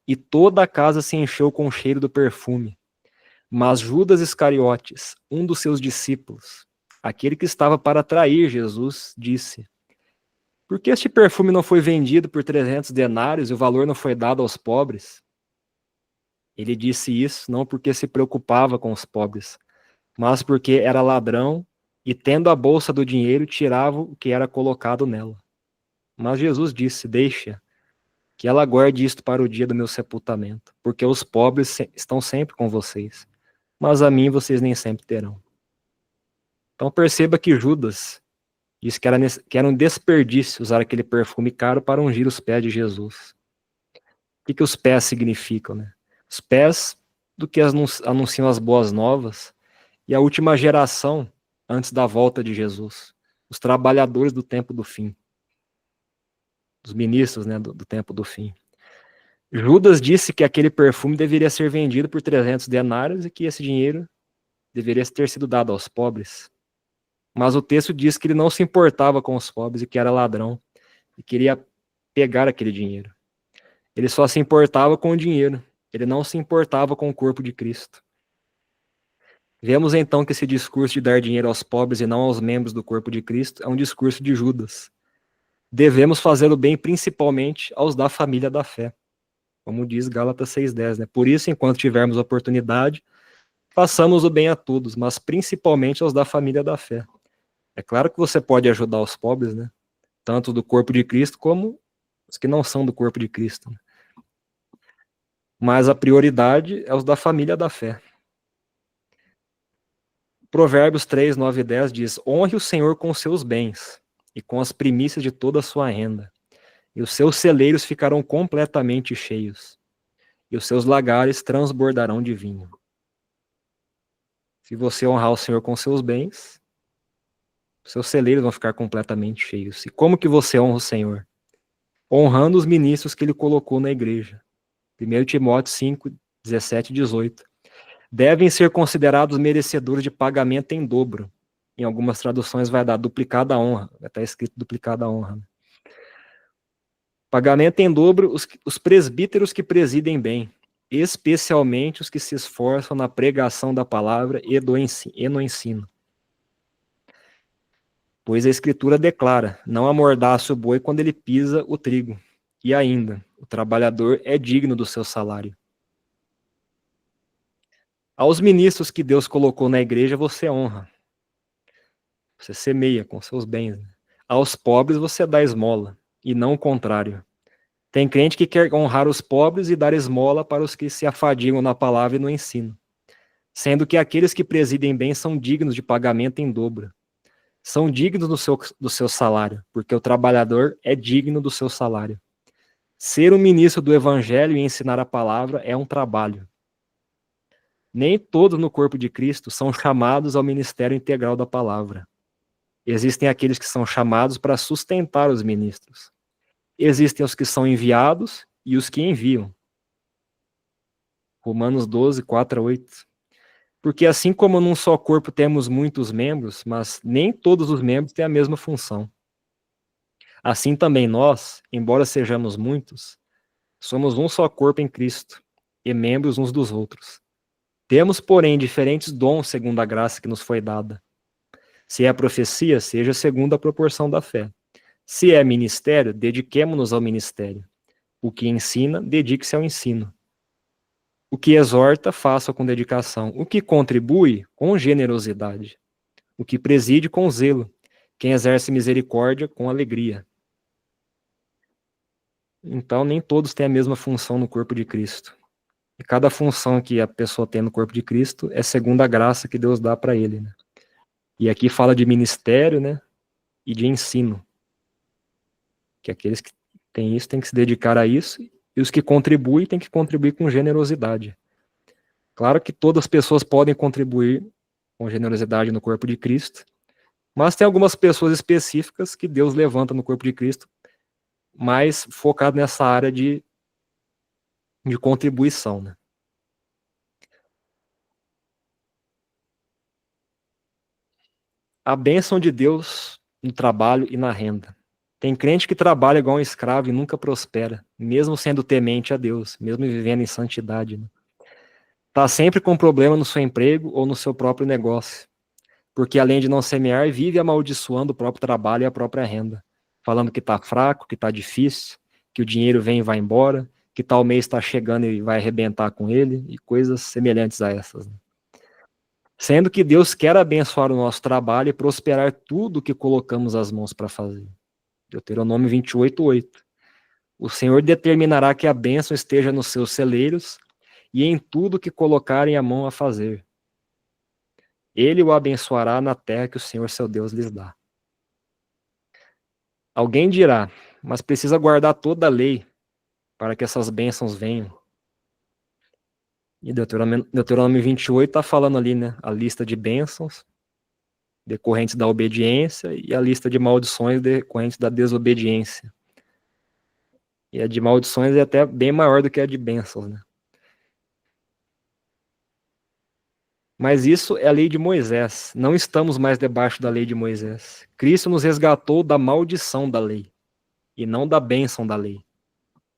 E toda a casa se encheu com o cheiro do perfume. Mas Judas Iscariotes, um dos seus discípulos, aquele que estava para trair Jesus, disse: por que este perfume não foi vendido por 300 denários e o valor não foi dado aos pobres? Ele disse isso não porque se preocupava com os pobres, mas porque era ladrão e, tendo a bolsa do dinheiro, tirava o que era colocado nela. Mas Jesus disse: deixa, que ela guarde isto para o dia do meu sepultamento, porque os pobres estão sempre com vocês, mas a mim vocês nem sempre terão. Então perceba que Judas disse que era um desperdício usar aquele perfume caro para ungir os pés de Jesus. O que os pés significam, né? Os pés do que anunciam as boas novas e a última geração antes da volta de Jesus, os trabalhadores do tempo do fim, os ministros, né, do tempo do fim. Judas disse que aquele perfume deveria ser vendido por 300 denários e que esse dinheiro deveria ter sido dado aos pobres. Mas o texto diz que ele não se importava com os pobres e que era ladrão e queria pegar aquele dinheiro. Ele só se importava com o dinheiro. Ele não se importava com o corpo de Cristo. Vemos então que esse discurso de dar dinheiro aos pobres e não aos membros do corpo de Cristo é um discurso de Judas. Devemos fazer o bem principalmente aos da família da fé, como diz Gálatas 6:10, né? Por isso, enquanto tivermos oportunidade, façamos o bem a todos, mas principalmente aos da família da fé. É claro que você pode ajudar os pobres, né? Tanto do corpo de Cristo como os que não são do corpo de Cristo. Mas a prioridade é os da família da fé. Provérbios 3, 9 e 10 diz: honre o Senhor com seus bens e com as primícias de toda a sua renda, e os seus celeiros ficarão completamente cheios, e os seus lagares transbordarão de vinho. Se você honrar o Senhor com seus bens, seus celeiros vão ficar completamente cheios. E como que você honra o Senhor? Honrando os ministros que ele colocou na igreja. 1 Timóteo 5, 17 e 18. Devem ser considerados merecedores de pagamento em dobro. Em algumas traduções vai dar duplicada honra. Vai estar escrito duplicada honra. Pagamento em dobro os presbíteros que presidem bem, especialmente os que se esforçam na pregação da palavra e no ensino. Pois a Escritura declara: não amordace o boi quando ele pisa o trigo. E ainda, o trabalhador é digno do seu salário. Aos ministros que Deus colocou na igreja, você honra. Você semeia com seus bens. Aos pobres, você dá esmola, e não o contrário. Tem crente que quer honrar os pobres e dar esmola para os que se afadigam na palavra e no ensino, sendo que aqueles que presidem bem são dignos de pagamento em dobro. São dignos do seu salário, porque o trabalhador é digno do seu salário. Ser um ministro do evangelho e ensinar a palavra é um trabalho. Nem todos no corpo de Cristo são chamados ao ministério integral da palavra. Existem aqueles que são chamados para sustentar os ministros. Existem os que são enviados e os que enviam. Romanos 12, 4 a 8. Porque assim como num só corpo temos muitos membros, mas nem todos os membros têm a mesma função. Assim também nós, embora sejamos muitos, somos um só corpo em Cristo e membros uns dos outros. Temos, porém, diferentes dons segundo a graça que nos foi dada. Se é profecia, seja segundo a proporção da fé. Se é ministério, dediquemo-nos ao ministério. O que ensina, dedique-se ao ensino. O que exorta, faça com dedicação. O que contribui, com generosidade. O que preside, com zelo. Quem exerce misericórdia, com alegria. Então, nem todos têm a mesma função no corpo de Cristo. E cada função que a pessoa tem no corpo de Cristo é segundo a graça que Deus dá para ele, né? E aqui fala de ministério, né? E de ensino. Que aqueles que têm isso têm que se dedicar a isso, e os que contribuem têm que contribuir com generosidade. Claro que todas as pessoas podem contribuir com generosidade no corpo de Cristo, mas tem algumas pessoas específicas que Deus levanta no corpo de Cristo, mais focado nessa área de contribuição, né? A bênção de Deus no trabalho e na renda. Tem crente que trabalha igual um escravo e nunca prospera, mesmo sendo temente a Deus, mesmo vivendo em santidade, né? Tá sempre com problema no seu emprego ou no seu próprio negócio, porque além de não semear, vive amaldiçoando o próprio trabalho e a própria renda, falando que tá fraco, que tá difícil, que o dinheiro vem e vai embora, que tal mês está chegando e vai arrebentar com ele, e coisas semelhantes a essas, né? Sendo que Deus quer abençoar o nosso trabalho e prosperar tudo que colocamos as mãos para fazer. Deuteronômio 28, 8. O Senhor determinará que a bênção esteja nos seus celeiros e em tudo que colocarem a mão a fazer. Ele o abençoará na terra que o Senhor seu Deus lhes dá. Alguém dirá, mas precisa guardar toda a lei para que essas bênçãos venham. E Deuteronômio 28 está falando ali, né? A lista de bênçãos decorrentes da obediência e a lista de maldições decorrentes da desobediência. E a de maldições é até bem maior do que a de bênçãos, né? Mas isso é a lei de Moisés. Não estamos mais debaixo da lei de Moisés. Cristo nos resgatou da maldição da lei e não da bênção da lei.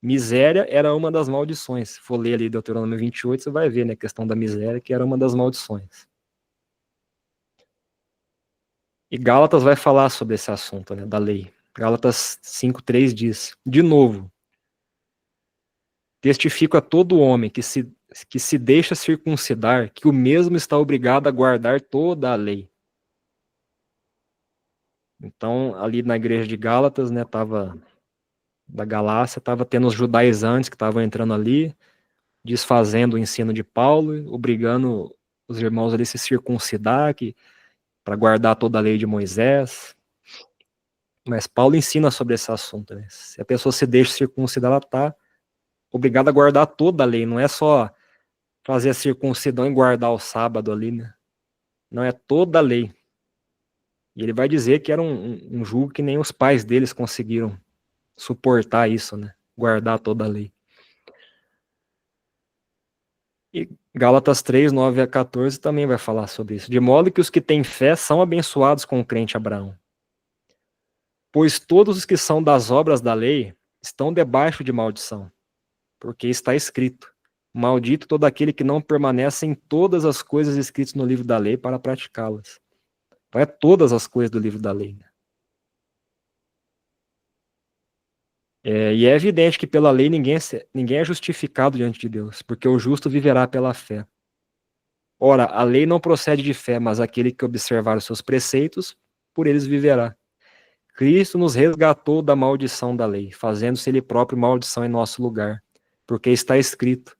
Miséria era uma das maldições. Se for ler ali Deuteronômio 28, você vai ver, né, a questão da miséria, que era uma das maldições. E Gálatas vai falar sobre esse assunto, né, da lei. Gálatas 5:3 diz: de novo, testifico a todo homem que se deixa circuncidar, que o mesmo está obrigado a guardar toda a lei. Então, ali na igreja de Gálatas, né, da Galácia, estava tendo os judaizantes que estavam entrando ali, desfazendo o ensino de Paulo, obrigando os irmãos ali se circuncidar, para guardar toda a lei de Moisés. Mas Paulo ensina sobre esse assunto, né? Se a pessoa se deixa circuncidar, ela está obrigada a guardar toda a lei, não é só fazer a circuncisão e guardar o sábado ali, né? Não, é toda a lei. E ele vai dizer que era um jugo que nem os pais deles conseguiram suportar isso, né? Guardar toda a lei. E Gálatas 3, 9 a 14 também vai falar sobre isso. De modo que os que têm fé são abençoados com o crente Abraão. Pois todos os que são das obras da lei estão debaixo de maldição, porque está escrito: maldito todo aquele que não permanece em todas as coisas escritas no livro da lei para praticá-las. Então é todas as coisas do livro da lei. E é evidente que pela lei ninguém é justificado diante de Deus, porque o justo viverá pela fé. Ora, a lei não procede de fé, mas aquele que observar os seus preceitos, por eles viverá. Cristo nos resgatou da maldição da lei, fazendo-se ele próprio maldição em nosso lugar, porque está escrito: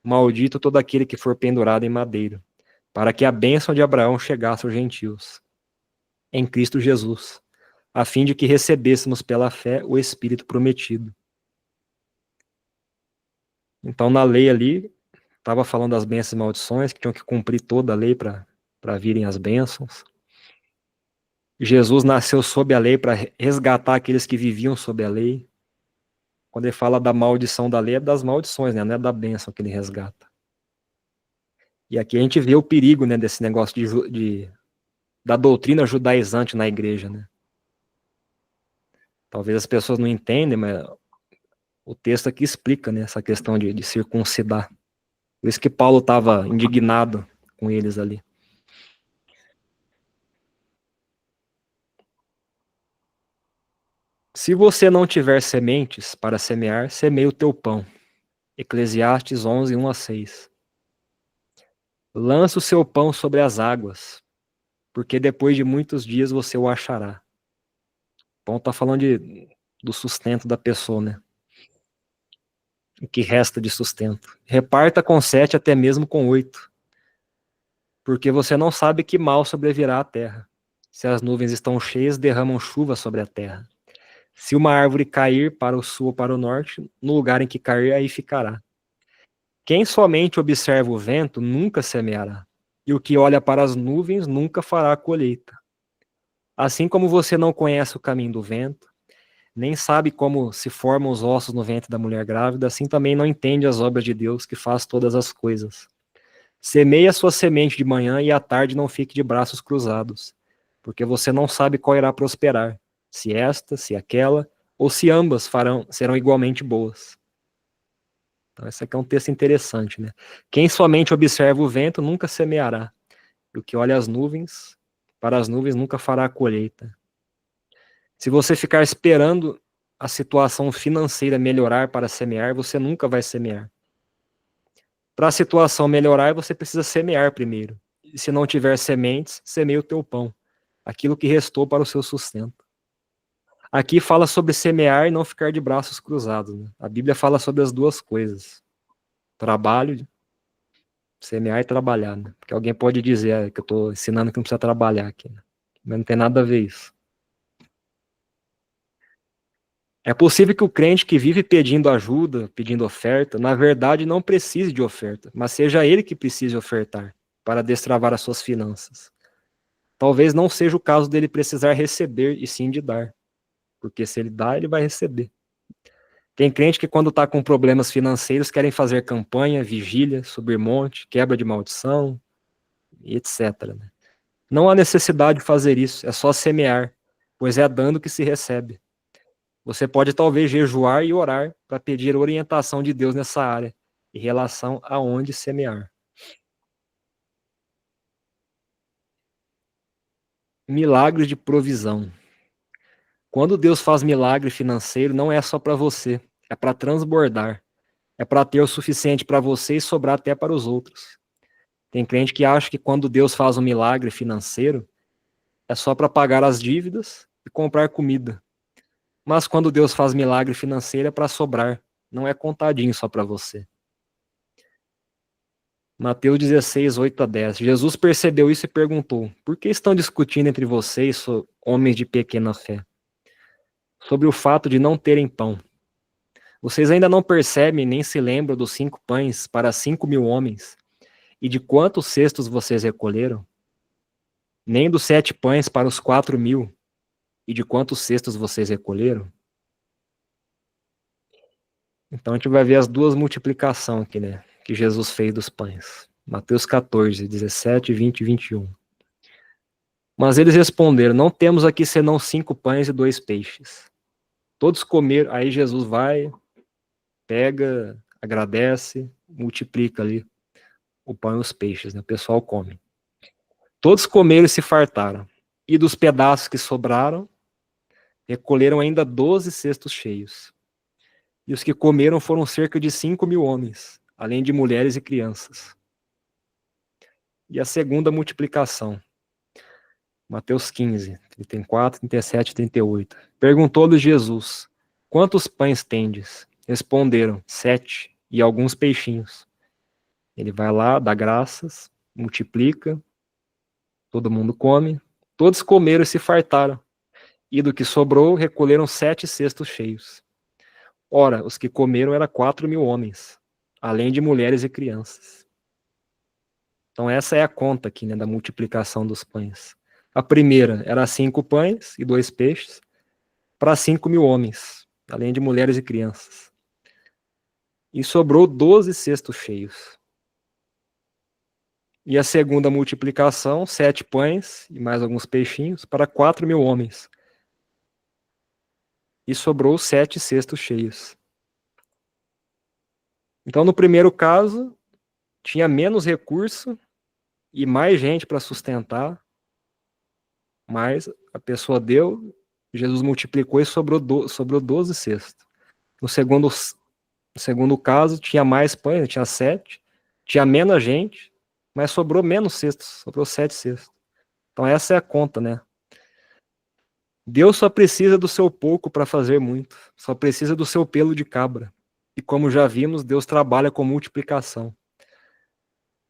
maldito todo aquele que for pendurado em madeiro, para que a bênção de Abraão chegasse aos gentios, em Cristo Jesus, a fim de que recebêssemos pela fé o Espírito prometido. Então, na lei ali, estava falando das bênçãos e maldições, que tinham que cumprir toda a lei para virem as bênçãos. Jesus nasceu sob a lei para resgatar aqueles que viviam sob a lei. Quando ele fala da maldição da lei, é das maldições, né? Não é da bênção que ele resgata. E aqui a gente vê o perigo, né, desse negócio da doutrina judaizante na igreja, né? Talvez as pessoas não entendem, mas o texto aqui explica, né, essa questão de circuncidar. Por isso que Paulo estava indignado com eles ali. Se você não tiver sementes para semear, semeie o teu pão. Eclesiastes 11, 1 a 6. Lança o seu pão sobre as águas, porque depois de muitos dias você o achará. O pão está falando do sustento da pessoa, né? O que resta de sustento. Reparta com 7, até mesmo com 8. Porque você não sabe que mal sobrevirá à terra. Se as nuvens estão cheias, derramam chuva sobre a terra. Se uma árvore cair para o sul ou para o norte, no lugar em que cair, aí ficará. Quem somente observa o vento nunca semeará, e o que olha para as nuvens nunca fará a colheita. Assim como você não conhece o caminho do vento, nem sabe como se formam os ossos no ventre da mulher grávida, assim também não entende as obras de Deus que faz todas as coisas. Semeie a sua semente de manhã e à tarde não fique de braços cruzados, porque você não sabe qual irá prosperar, se esta, se aquela, ou se ambas serão igualmente boas. Então, esse aqui é um texto interessante, né? Quem somente observa o vento nunca semeará, e o que olha para as nuvens nunca fará a colheita. Se você ficar esperando a situação financeira melhorar para semear, você nunca vai semear. Para a situação melhorar, você precisa semear primeiro. E se não tiver sementes, semeie o teu pão, aquilo que restou para o seu sustento. Aqui fala sobre semear e não ficar de braços cruzados, né? A Bíblia fala sobre as duas coisas: trabalho, semear e trabalhar, né? Porque alguém pode dizer que eu estou ensinando que não precisa trabalhar aqui, né? Mas não tem nada a ver isso. É possível que o crente que vive pedindo ajuda, pedindo oferta, na verdade não precise de oferta, mas seja ele que precise ofertar para destravar as suas finanças. Talvez não seja o caso dele precisar receber e sim de dar, porque se ele dá, ele vai receber. Tem crente que quando está com problemas financeiros querem fazer campanha, vigília, subir monte, quebra de maldição, etc. Né? Não há necessidade de fazer isso, é só semear, pois é dando que se recebe. Você pode talvez jejuar e orar para pedir orientação de Deus nessa área, em relação a onde semear. Milagres de provisão. Quando Deus faz milagre financeiro, não é só para você, é para transbordar. É para ter o suficiente para você e sobrar até para os outros. Tem crente que acha que quando Deus faz um milagre financeiro, é só para pagar as dívidas e comprar comida. Mas quando Deus faz milagre financeiro é para sobrar, não é contadinho só para você. Mateus 16, 8-10. Jesus percebeu isso e perguntou: por que estão discutindo entre vocês, homens de pequena fé, sobre o fato de não terem pão? Vocês ainda não percebem nem se lembram dos 5 pães para 5.000 homens e de quantos cestos vocês recolheram? Nem dos 7 pães para os 4.000 e de quantos cestos vocês recolheram? Então a gente vai ver as duas multiplicações aqui, né? Que Jesus fez dos pães. Mateus 14, 17, 20 e 21. Mas eles responderam: não temos aqui senão 5 pães e 2 peixes. Todos comeram. Aí Jesus vai, pega, agradece, multiplica ali o pão e os peixes, né? O pessoal come. Todos comeram e se fartaram. E dos pedaços que sobraram, recolheram ainda 12 cestos cheios. E os que comeram foram cerca de 5.000 homens, além de mulheres e crianças. E a segunda multiplicação. Mateus 15, 34, 37 e 38. Perguntou-lhes Jesus: quantos pães tendes? Responderam: 7, e alguns peixinhos. Ele vai lá, dá graças, multiplica, todo mundo come. Todos comeram e se fartaram. E do que sobrou, recolheram 7 cestos cheios. Ora, os que comeram eram 4.000 homens, além de mulheres e crianças. Então essa é a conta aqui, né, da multiplicação dos pães. A primeira era 5 pães e 2 peixes para 5.000 homens, além de mulheres e crianças. E sobrou 12 cestos cheios. E a segunda multiplicação, 7 pães e mais alguns peixinhos para 4.000 homens. E sobrou 7 cestos cheios. Então, no primeiro caso, tinha menos recurso e mais gente para sustentar, mas a pessoa deu, Jesus multiplicou e sobrou 12 cestos. No segundo caso, tinha mais pães, tinha 7, tinha menos gente, mas sobrou menos cestos, sobrou 7 cestos. Então essa é a conta, né? Deus só precisa do seu pouco para fazer muito, só precisa do seu pelo de cabra. E como já vimos, Deus trabalha com multiplicação.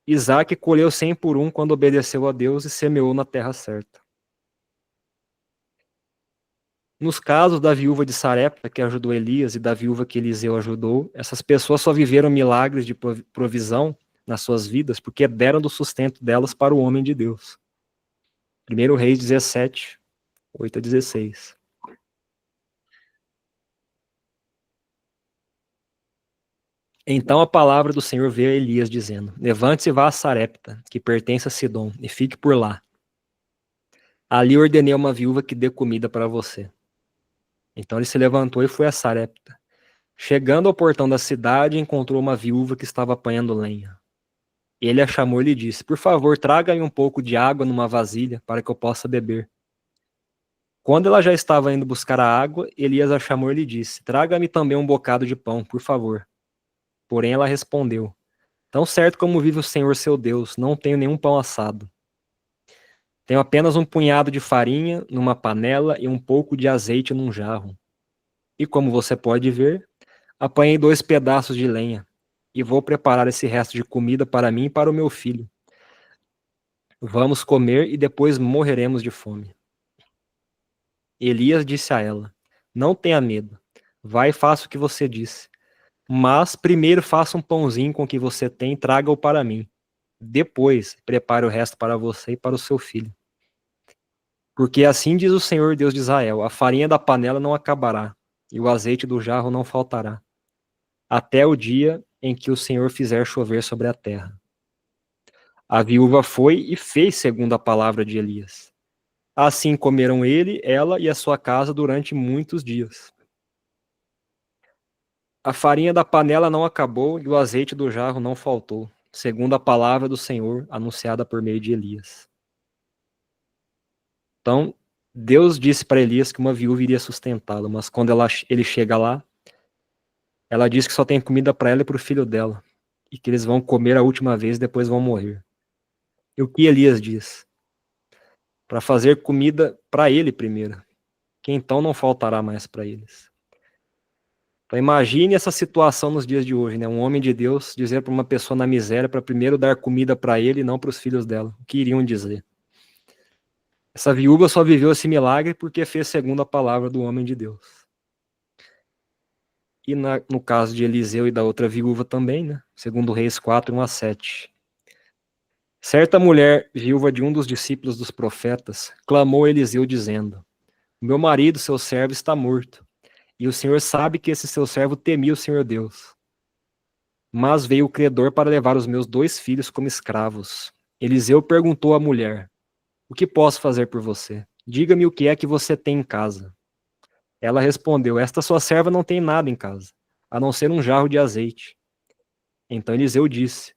Isaac colheu 100 por 1 quando obedeceu a Deus e semeou na terra certa. Nos casos da viúva de Sarepta, que ajudou Elias, e da viúva que Eliseu ajudou, essas pessoas só viveram milagres de provisão nas suas vidas porque deram do sustento delas para o homem de Deus. 1 Reis 17, 8-16. Então a palavra do Senhor veio a Elias dizendo: levante-se e vá a Sarepta, que pertence a Sidom, e fique por lá. Ali ordenei a uma viúva que dê comida para você. Então ele se levantou e foi a Sarepta. Chegando ao portão da cidade, encontrou uma viúva que estava apanhando lenha. Ele a chamou e lhe disse: por favor, traga-me um pouco de água numa vasilha para que eu possa beber. Quando ela já estava indo buscar a água, Elias a chamou e lhe disse: traga-me também um bocado de pão, por favor. Porém ela respondeu: tão certo como vive o Senhor seu Deus, não tenho nenhum pão assado. Tenho apenas um punhado de farinha numa panela e um pouco de azeite num jarro. E como você pode ver, apanhei 2 pedaços de lenha e vou preparar esse resto de comida para mim e para o meu filho. Vamos comer e depois morreremos de fome. Elias disse a ela: não tenha medo. Vai e faça o que você disse. Mas primeiro faça um pãozinho com o que você tem e traga-o para mim. Depois, prepare o resto para você e para o seu filho. Porque assim diz o Senhor Deus de Israel: a farinha da panela não acabará, e o azeite do jarro não faltará, até o dia em que o Senhor fizer chover sobre a terra. A viúva foi e fez segundo a palavra de Elias. Assim comeram ele, ela e a sua casa durante muitos dias. A farinha da panela não acabou e o azeite do jarro não faltou, segundo a palavra do Senhor anunciada por meio de Elias. Então, Deus disse para Elias que uma viúva iria sustentá-lo, mas quando ele chega lá, ela diz que só tem comida para ela e para o filho dela, e que eles vão comer a última vez e depois vão morrer. E o que Elias diz? Para fazer comida para ele primeiro, que então não faltará mais para eles. Então imagine essa situação nos dias de hoje, né? Um homem de Deus dizer para uma pessoa na miséria para primeiro dar comida para ele e não para os filhos dela. O que iriam dizer? Essa viúva só viveu esse milagre porque fez segundo a palavra do homem de Deus. E no caso de Eliseu e da outra viúva também, né? Segundo Reis 4, 1-7. Certa mulher, viúva de um dos discípulos dos profetas, clamou a Eliseu dizendo: meu marido, seu servo, está morto, e o Senhor sabe que esse seu servo temia o Senhor Deus. Mas veio o credor para levar os meus 2 filhos como escravos. Eliseu perguntou à mulher: o que posso fazer por você? Diga-me o que é que você tem em casa. Ela respondeu: esta sua serva não tem nada em casa, a não ser um jarro de azeite. Então Eliseu disse: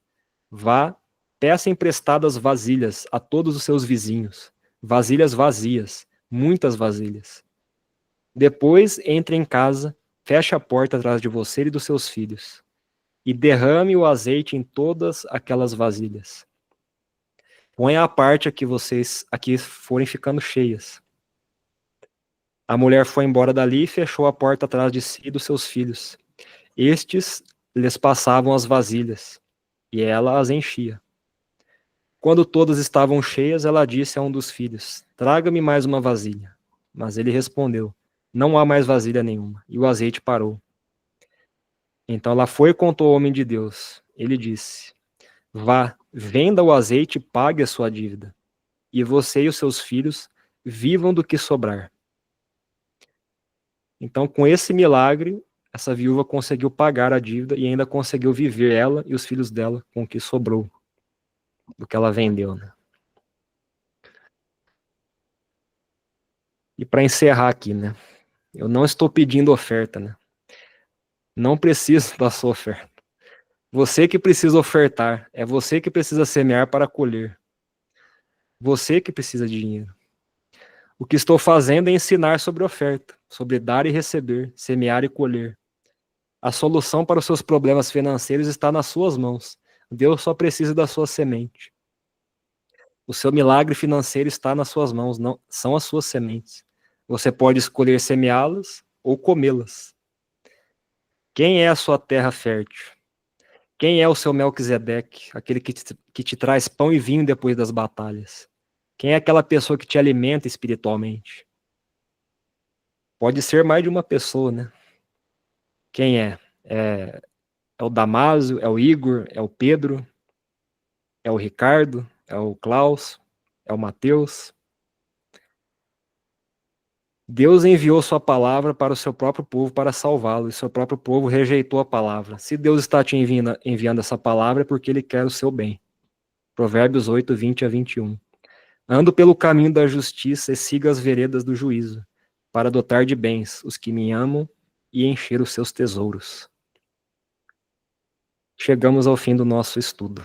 vá, peça emprestadas vasilhas a todos os seus vizinhos, vasilhas vazias, muitas vasilhas. Depois entre em casa, feche a porta atrás de você e dos seus filhos, e derrame o azeite em todas aquelas vasilhas. Ponha à parte a que vocês aqui forem ficando cheias. A mulher foi embora dali e fechou a porta atrás de si e dos seus filhos. Estes lhes passavam as vasilhas, e ela as enchia. Quando todas estavam cheias, ela disse a um dos filhos: traga-me mais uma vasilha. Mas ele respondeu: não há mais vasilha nenhuma. E o azeite parou. Então ela foi e contou ao homem de Deus. Ele disse: vá, venda o azeite e pague a sua dívida. E você e os seus filhos vivam do que sobrar. Então, com esse milagre, essa viúva conseguiu pagar a dívida e ainda conseguiu viver, ela e os filhos dela, com o que sobrou do que ela vendeu, né? E para encerrar aqui, né? Eu não estou pedindo oferta, né? Não preciso da sua oferta. Você que precisa ofertar, é você que precisa semear para colher. Você que precisa de dinheiro. O que estou fazendo é ensinar sobre oferta, sobre dar e receber, semear e colher. A solução para os seus problemas financeiros está nas suas mãos. Deus só precisa da sua semente. O seu milagre financeiro está nas suas mãos, não são as suas sementes. Você pode escolher semeá-las ou comê-las. Quem é a sua terra fértil? Quem é o seu Melquisedeque, aquele que te traz pão e vinho depois das batalhas? Quem é aquela pessoa que te alimenta espiritualmente? Pode ser mais de uma pessoa, né? Quem é? É o Damásio, é o Igor, é o Pedro, é o Ricardo, é o Klaus, é o Mateus. Deus enviou sua palavra para o seu próprio povo para salvá-lo, e seu próprio povo rejeitou a palavra. Se Deus está te enviando essa palavra é porque ele quer o seu bem. Provérbios 8, 20-21. Ando pelo caminho da justiça e siga as veredas do juízo, para dotar de bens os que me amam e encher os seus tesouros. Chegamos ao fim do nosso estudo.